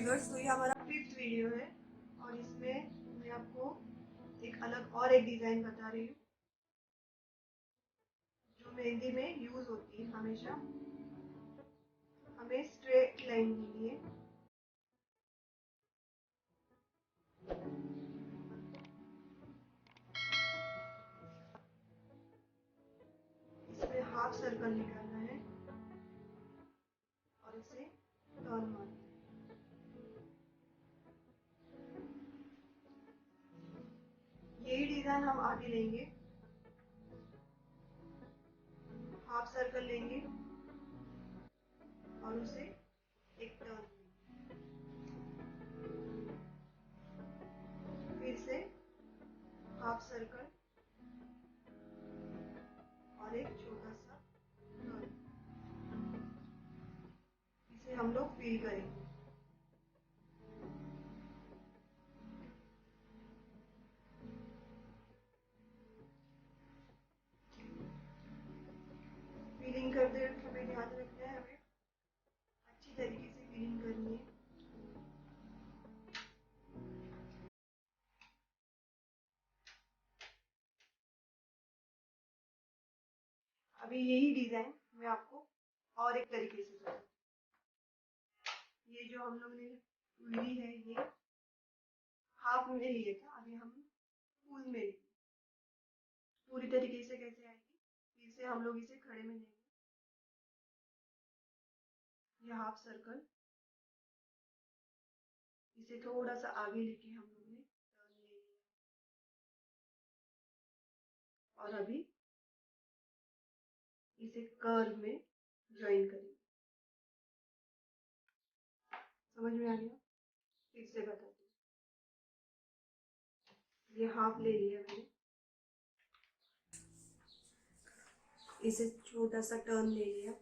Viewers, तो ये हमारा 5th वीडियो है और इसमें मैं आपको एक अलग और एक डिज़ाइन बता रही हूँ जो मेहंदी में यूज़ होती है। हमेशा हमें स्ट्रेट लाइन लेनी है। इसमें हाफ सर्कल निकालना है और इसे टर्न मारना है। यही डिज़ाइन हम आगे लेंगे। हाफ सर्कल लेंगे और उसे एक टर्न, फिर से हाफ सर्कल और एक छोटा सा टर्न। इसे हम लोग फिल करेंगे। फिलिंग करते वक्त हमें ध्यान रखना है, हमें अच्छी तरीके से फिलिंग करनी है। अभी यही डिजाइन मैं आपको और एक तरीके से बताऊँ। ये जो हम लोग ने ली है, ये हाफ में लिए था, अभी हम फुल में लेंगे। पूरी तरीके से कैसे आएगी, फिर से हम लोग इसे खड़े में लेंगे। ये हाफ सर्कल, इसे थोड़ा सा आगे लेके हम लोग ने टर्न ले लिया और अभी इसे कर्व में ज्वाइन करेंगे। समझ में आ गया? फिर से बताती हूँ। ये हाफ ले लिया मैंने, इसे छोटा सा टर्न ले लिया,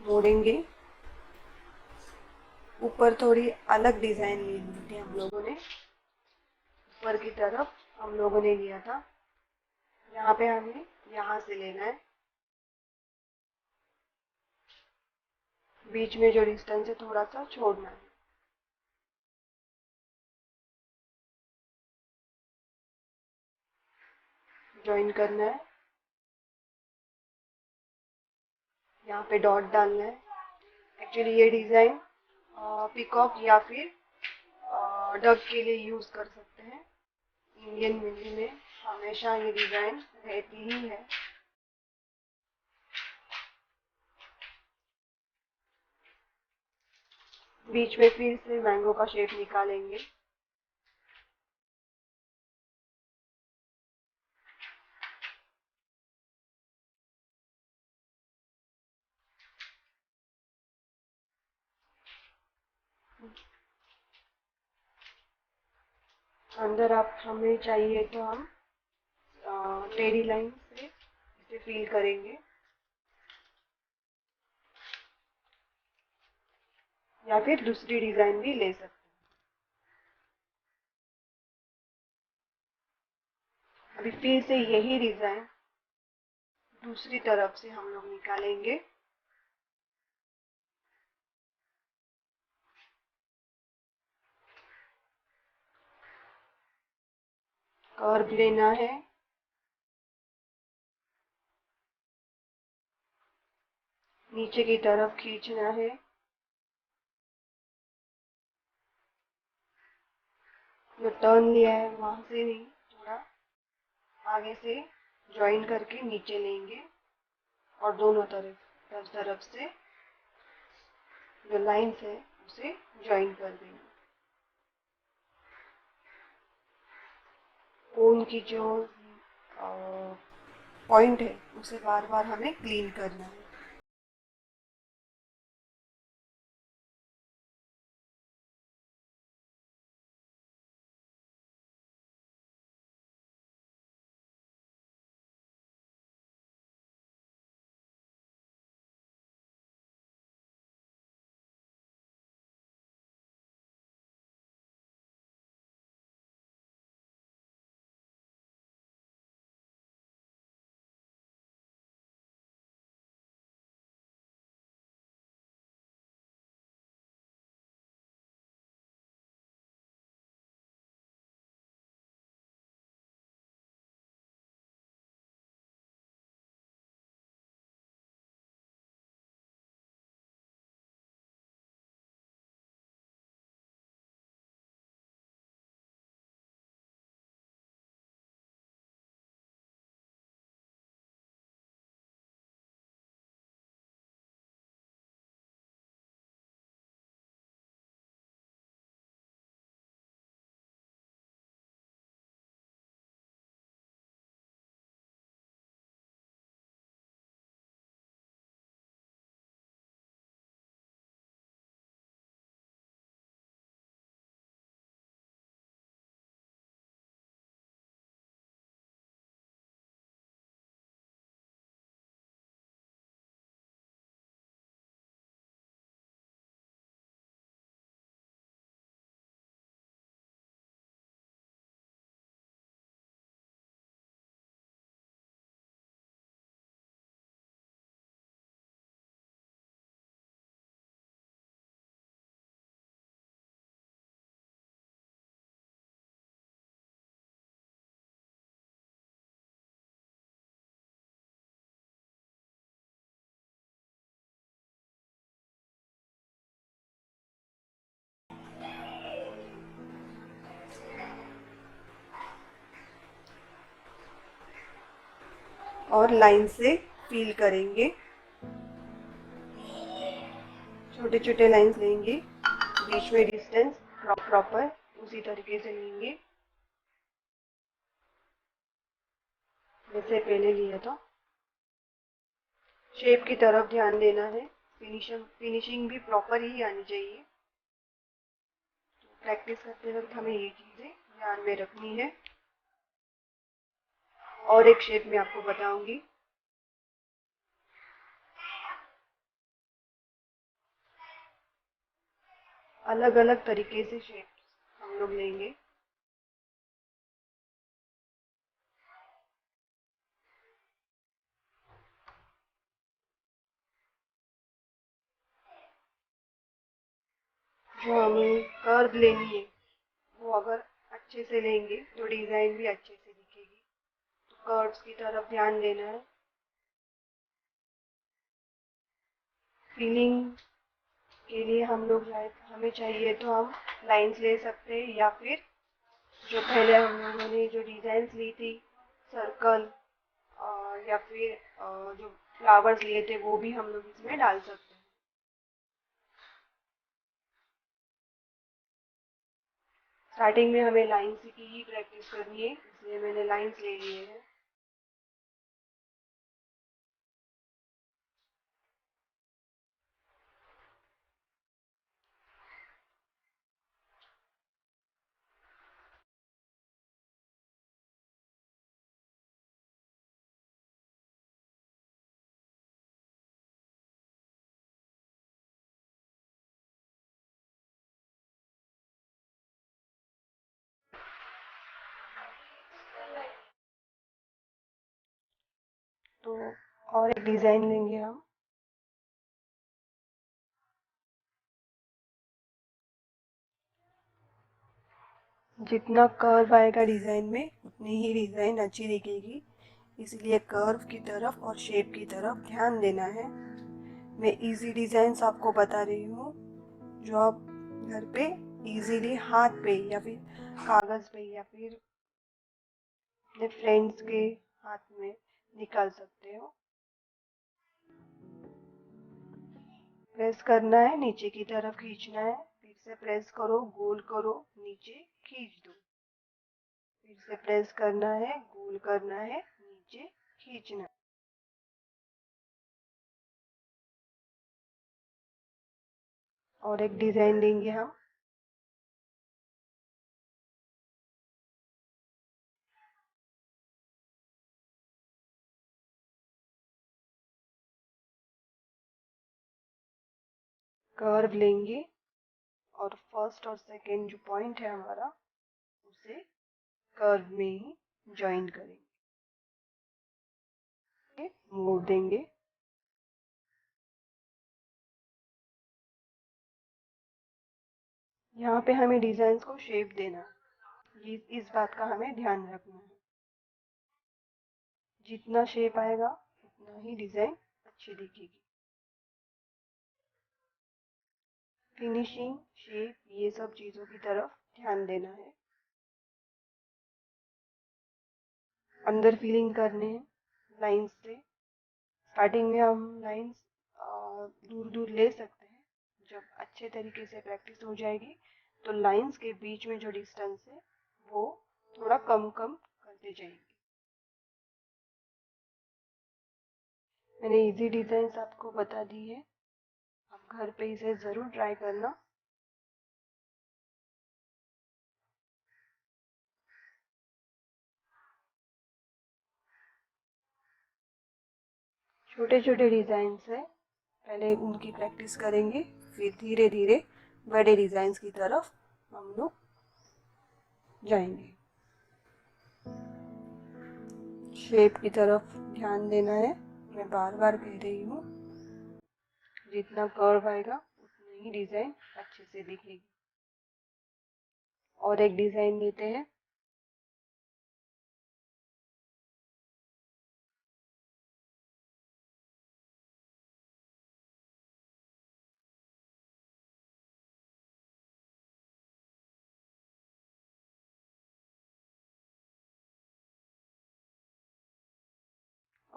मोड़ेंगे। ऊपर थोड़ी अलग डिजाइन ली थी हम लोगों ने, ऊपर की तरफ हम लोगों ने लिया था। यहाँ पे हमें यहाँ से लेना है, बीच में जो डिस्टेंस है थोड़ा सा छोड़ना है। ज्वाइन करना है, यहाँ पे डॉट डालना है। एक्चुअली ये डिज़ाइन पीकॉक या फिर डक के लिए यूज़ कर सकते हैं। इंडियन मेहंदी में हमेशा ये डिज़ाइन रहती ही है। बीच में फिर से मैंगो का शेप निकालेंगे। अंदर आप हमें चाहिए तो हम टेढ़ी लाइन से इसे फिल करेंगे, या फिर दूसरी डिज़ाइन भी ले सकते हैं। अभी फिर से यही डिज़ाइन दूसरी तरफ से हम लोग निकालेंगे। कर्व लेना है, नीचे की तरफ खींचना है। जो टर्न लिया है वहां से नहीं, थोड़ा आगे से ज्वाइन करके नीचे लेंगे और दोनों तरफ से जो लाइंस है उसे ज्वाइन कर देंगे। कोन की जो पॉइंट है उसे बार बार हमें क्लीन करना है। और लाइन से फिल करेंगे। छोटे छोटे लाइंस लेंगे, बीच में डिस्टेंस प्रॉपर उसी तरीके से लेंगे जैसे पहले लिया था। शेप की तरफ ध्यान देना है, फिनिशिंग भी प्रॉपर ही आनी चाहिए। प्रैक्टिस करते वक्त हमें ये चीज़ें ध्यान में रखनी है। और एक शेप मैं आपको बताऊंगी। अलग अलग तरीके से शेप्स हम लोग लेंगे। जो हमें कर्व लेनी है वो अगर अच्छे से लेंगे तो डिज़ाइन भी अच्छे से दिखेगी। तो कर्व्स की तरफ ध्यान देना है। फिलिंग के लिए हम लोग हमें चाहिए तो हम लाइंस ले सकते हैं, या फिर जो पहले हम लोगों ने जो डिज़ाइंस ली थी, सर्कल या फिर जो फ्लावर्स लिए थे वो भी हम लोग इसमें डाल सकते हैं। स्टार्टिंग में हमें लाइंस की ही प्रैक्टिस करनी है, इसलिए मैंने लाइंस ले लिए हैं। तो और एक डिज़ाइन लेंगे हम। जितना कर्व आएगा डिज़ाइन में उतनी ही डिज़ाइन अच्छी दिखेगी, इसलिए कर्व की तरफ और शेप की तरफ ध्यान देना है। मैं इजी डिज़ाइंस आपको बता रही हूँ जो आप घर पे इजीली हाथ पे या फिर कागज़ पे या फिर अपने फ्रेंड्स के हाथ में निकाल सकते हो। प्रेस करना है, नीचे की तरफ खींचना है, फिर से प्रेस करो, गोल करो, नीचे खींच दो, फिर से प्रेस करना है, गोल करना है, नीचे खींचना। और एक डिजाइन देंगे हम। कर्व लेंगे और फर्स्ट और सेकंड जो पॉइंट है हमारा उसे कर्व में ही ज्वाइन करेंगे, मोड़ देंगे। यहाँ पे हमें डिजाइन्स को शेप देना है, इस बात का हमें ध्यान रखना है। जितना शेप आएगा उतना ही डिजाइन अच्छी दिखेगी। फिनिशिंग, शेप, ये सब चीज़ों की तरफ ध्यान देना है। अंदर फिलिंग करने हैं लाइंस से। स्टार्टिंग में हम लाइंस दूर दूर ले सकते हैं। जब अच्छे तरीके से प्रैक्टिस हो जाएगी तो लाइंस के बीच में जो डिस्टेंस है वो थोड़ा कम कम करते जाएंगे। मैंने इजी डिजाइन्स आपको बता दी है, आप घर पे इसे ज़रूर ट्राई करना। छोटे छोटे डिजाइन्स है, पहले उनकी प्रैक्टिस करेंगे, फिर धीरे धीरे बड़े डिजाइन्स की तरफ हम लोग जाएंगे। शेप की तरफ ध्यान देना है, मैं बार बार कह रही हूँ। जितना कर्व आएगा उतनी ही डिजाइन अच्छे से दिखेगी। और एक डिजाइन लेते हैं।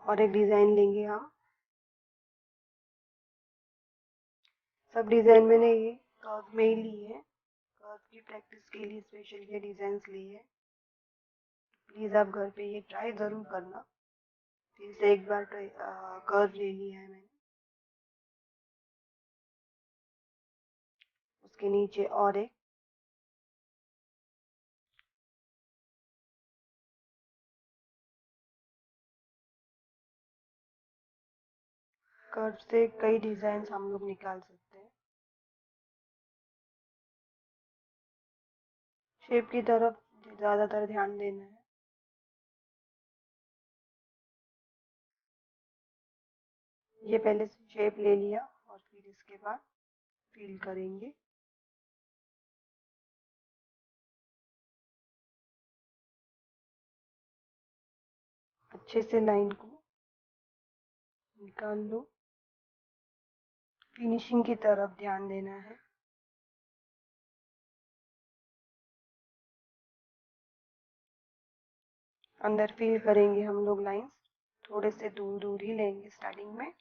और एक डिजाइन लेंगे हम। सब डिजाइन मैंने ये कर्व में ही ली है, कर्व की प्रैक्टिस के लिए स्पेशल ये डिजाइन ली है। प्लीज आप घर पे ये ट्राई जरूर करना। फिर से एक बार कर्व ले लिया है मैंने, उसके नीचे और एक। कर्व से कई डिजाइन हम लोग निकाल सकते हैं। शेप की तरफ ज़्यादातर ध्यान देना है। ये पहले शेप ले लिया और फिर इसके बाद फिल करेंगे। अच्छे से लाइन को निकाल लो। फिनिशिंग की तरफ ध्यान देना है। अंदर फिल करेंगे हम लोग लाइंस, थोड़े से दूर दूर ही लेंगे स्टार्टिंग में।